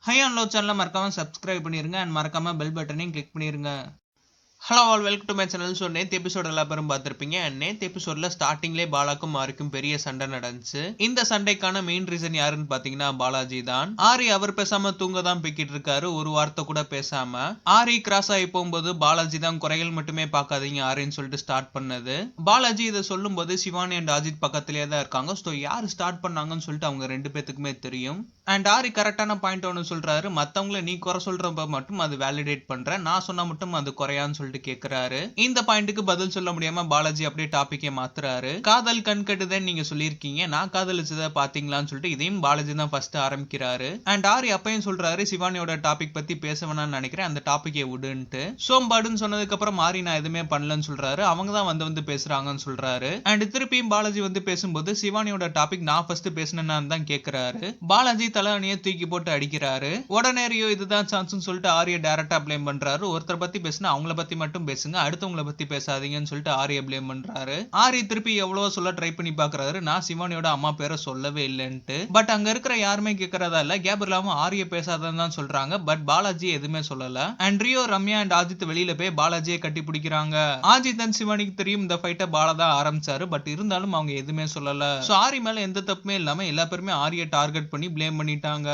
High and low சேனலை மறக்காம subscribe பண்ணிருங்க அண்ட் மறக்காம பெல் பட்டனையும் கிளிக் பண்ணிருங்க. Hello all, welcome to my channel. So நேற்று எபிசோட் எல்லா பேரும் பார்த்துருப்பீங்க. நேற்று எபிசோடில் ஸ்டார்டிங்லேயே பாலாக்கும் மாரிக்கும் பெரிய சண்டை நடந்துச்சு. இந்த சண்டைக்கான மெயின் ரீசன் யாருன்னு பார்த்தீங்கன்னா பாலாஜி தான். ஆரி அவர் பேசாம தூங்க தான் போய்கிட்டு இருக்காரு, ஒரு வார்த்தை கூட பேசாம. ஆரி கிராஸ் ஆகி போகும்போது பாலாஜி தான் குறைகள் மட்டுமே பார்க்காதீங்க ஆரின்னு சொல்லிட்டு ஸ்டார்ட் பண்ணது. பாலாஜி இதை சொல்லும் போது சிவானி அண்ட் அஜித் பக்கத்திலேயே தான் இருக்காங்க. ஸோ யார் ஸ்டார்ட் பண்ணாங்கன்னு சொல்லிட்டு அவங்க ரெண்டு பேத்துக்குமே தெரியும். அண்ட் ஆரி கரெக்டான பாயிண்ட் ஒன்று சொல்றாரு, மற்றவங்கள நீ குறை சொல்றப்ப மட்டும் அது வேலிடேட் பண்ற, நான் சொன்னா மட்டும் அது குறையான்னு சொல்லிட்டு கேக்குறாரு. இந்த பாயிண்ட்டுக்கு பதில் சொல்ல முடியாம பாலாஜி அப்படியே டாபிக்கே மாத்துறாரு. காதல் கண் கட்டுதேன்னு நீங்க சொல்லியிருக்கீங்க, நான் காதலிச்சதை பாத்தீங்களான்னு சொல்லிட்டு இதையும் பாலாஜி தான் ஃபர்ஸ்ட் ஆரம்பிக்கிறாரு. அண்ட் ஆரி அப்பையும் சொல்றாரு, சிவானியோட டாபிக் பத்தி பேச வேணாம்னு நினைக்கிறேன், அந்த டாபிக்கே விடுன்ட்டு. சோம்பாடுன்னு சொன்னதுக்கு அப்புறம் ஆரி நான் எதுவுமே பண்ணலன்னு சொல்றாரு. அவங்க தான் வந்து பேசுறாங்கன்னு சொல்றாரு. அண்ட் திருப்பியும் பாலாஜி வந்து பேசும்போது சிவானியோட டாபிக் நான் ஃபர்ஸ்ட் பேசினேன்னு தான் கேக்குறாரு. பாலாஜி தலைவனியை தூக்கி போட்டு அடிக்கிறாரு. உடனே ரியோ இதுதான் சான்ஸ்னு சொல்லிட்டு ஆரிய டைரக்டா ப்ளேம் பண்றாரு. ஒருத்தர் பத்தி பேசினா அவங்கள பத்தி மட்டும் பேசுங்க, அடுத்தவங்கள பத்தி பேசாதீங்கன்னு சொல்லிட்டு ஆரிய ப்ளேம் பண்றாரு. ஆரி திருப்பி எவ்வளவோ சொல்ல ட்ரை பண்ணி பாக்குறாரு, நான் சிவானியோட அம்மா பேரை சொல்லவே இல்லைன்ட்டு. பட் அங்க இருக்கிற யாருமே கேட்கறதா இல்ல, கேப் இல்லாம ஆரிய பேசாதன்னு தான் சொல்றாங்க. பட் பாலாஜி எதுவுமே சொல்லல. அண்ட் ரியோ, ரம்யா அண்ட் அஜித் வெளியில போய் பாலாஜியை கட்டி பிடிக்கிறாங்க. அஜித் அண்ட் சிவானிக்கு தெரியும் இந்த ஃபைட்டை பாலா தான் ஆரம்பிச்சாரு, பட் இருந்தாலும் அவங்க எதுவுமே சொல்லல. சோ ஆரி மேல எந்த தப்புமே இல்லாம எல்லா பேருமே ஆரிய டார்கெட் பண்ணி ப்ளேம் பண்ணிட்டாங்க.